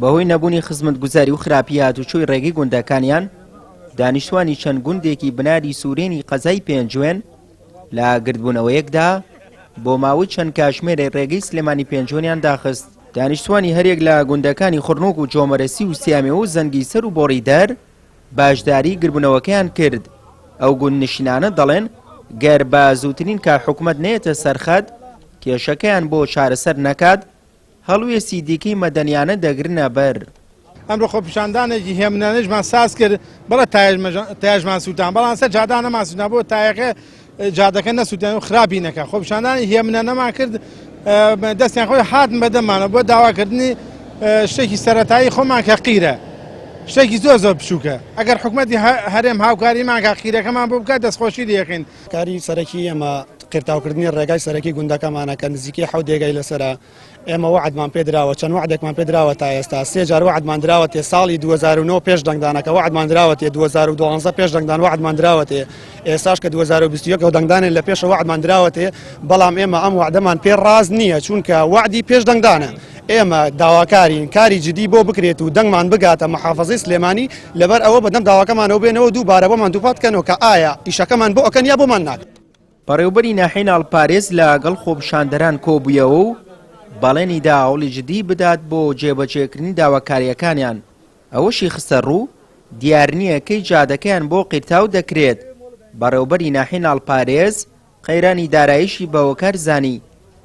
بەهۆی نەبوونی خزمەتگوزاری و خراپی هاتوچۆی ڕێگەی گوندەکانیان دانیشتوانی چەند گوندێکی بناری سورێنی قەزای پێنجوێن لە گردبوونەوەیەکدا بۆ ماوەی چەند کاتژمێرێ ڕێگەی سلێمانی پێنجوێنیان داخست. دانیشتوانی هەرێک لە گوندەکانی خوڕنۆک و جۆمەرەسی و سیامێ و زەنگیسەر و بۆڕیدەر باشداری گربوونەوەکەیان کرد. ئەو گوندنشینانە دەڵێن گەر بە زووترین کات حکومەت نەیەتە سەرخەت کێشەکەیان بۆ چارەسەر نەکات هەڵوێستی دیکەی مەدەنیانە دەگرنە بەر. ئەمڕۆ خۆپیشاندانێکی هێمنانەشمان ساز کرد بەڵە تایژمان سووتان بەڵام سەر جادانەمان سووتان بۆ تایەکە جادەکە نەسووتان و خراپی نەکە. خۆپیشاندانی هێمنانەمان کرد دەستیان خۆی هاتن بەدەمانە بۆ داواکردنی شتێکی سەرەتایی خۆمان کە قیرە شتێکی زۆر بچووکە. ئەگەر حکومەتی هەرێم هاوکاریمان کە قیرەکەمان بۆ بکات دەستخۆشی دەکەین. کاری سەرەکی ئێمە قرتاوکردنی ڕێگای سەرەکی گوندەکەمانە کە نزیکەی 7 دێگای لەسەرە. ئێمە وعدمان پێدراوە چەند وعدێکمان پێدراوە تا ئێستا 3 جار وعدمان دراوەتێ ساڵی 2009 پێش دەنگدانەکە وعدمان دراوەتێ 2012 پێش دەنگدان وعدمان دراوەتێ ئێستاش کە 2021 و دەنگدانێن لە پێشە وعدمان دراوەتێ بەڵام ئێمە ئەم وعدەمان پێ ڕاز نییە چونکە وعدی پێش دەنگدانە. ئێمە داواکارین کاری جدی بۆ بکرێت و دەنگمان بگاتە محافەزەی سلێمانی لەبەر ئەوە بەدەم داواکەمانەوە بێنەوە دووبارە بۆمان دووپات بکەنەوە کە ئایا ئیشەکەمان بۆ ئەکەن یا بۆمان ناکەن. بەڕێوەبەری ناحێی ناڵپارێز لەگەڵ خۆپیشاندەران کۆبوویەوە و بەڵێنی دا هەوڵی جدی بدات بۆ جێبەجێکردنی داواکاریەکانیان. ئەوەشی خستە ڕوو دیار نییە کەی جادەکەیان بۆ قیرتاو دەکرێت. بەڕێوەبەری ناحێی ناڵپارێز قەیرانی دارایشی بەوەکار زانی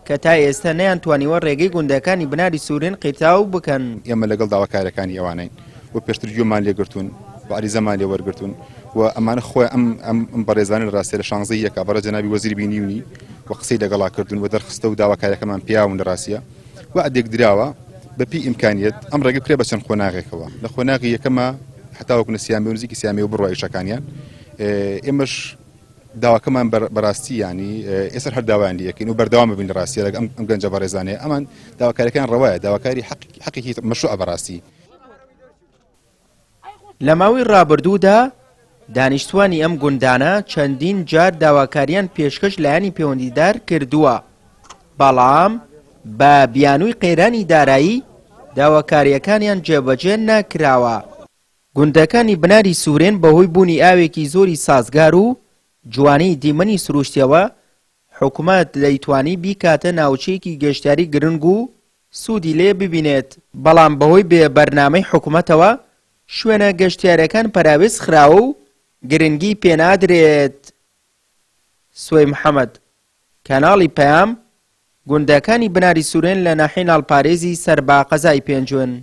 کە تا ئێستا نەیانتوانیوە ڕێگەی گوندەکانی بناری سورێن قیرتاو بکەن. ئێمە لەگەڵ داواکارەکانی ئەوانین و پێشتر گوێمان لێگرتوون بەعریزەمان لێ وەرگرتوون و ئەمانە خۆی ئەم بەڕێزانە ڕاستێ لە 16 یەکا بەڕە جەنابی وەزیری بینیونی و قسەی لەگەڵا کردوون و دەرخستە و داواکاریەکەمان پیاون لە ڕاستیە و ئەدێک دراوە بەپی ئیمکانیەت ئەم ڕێگە بکرێ بە چەند خۆناغێکەوە. لە خۆناغی یەکەمە هەتا وەکو نسیامێ و نزیکی سیامێ و بڕوا ئیشەکانیان ئێمەش داواکەمان بەڕاستی ینی ئێستا هەر داوایان لەکەین و بەردەوام ببین لە ڕاستیە لەگەڵ ئەم گەنجە بەڕێزانەیە ئەمان داواکاریەکان ڕەوایە داواکاری حەقێکی مەشروعە بەڕاستی. لە ماوەی ڕابردوودا دانیشتوانی ئەم گوندانە چەندین جار داواکاریان پێشکەش لایەنی پەیوەندیدار کردووە بەڵام بە بیانووی قەیرانی دارایی داواکاریەکانیان جێبەجێ نەکراوە. گوندەکانی بناری سورێن بەهۆی بوونی ئاوێکی زۆری سازگار و جوانەی دیمەنی سروشتیەوە حکوومەت دەیتوانی بیکاتە ناوچەیەکی گەشتیاری گرنگ و سوودی لێ ببینێت بەڵام بەهۆی بێ بەرنامەی حکوومەتەوە شوێنە گەشتیارەکان پەراوێز خراوە و گرنگی پێنادرێت. سوێ محەممەد کەناڵی پەیام گوندەکانی بناری سورێن لە ناحێی ناڵپارێزی سەر بە قەزای پێنجوێن.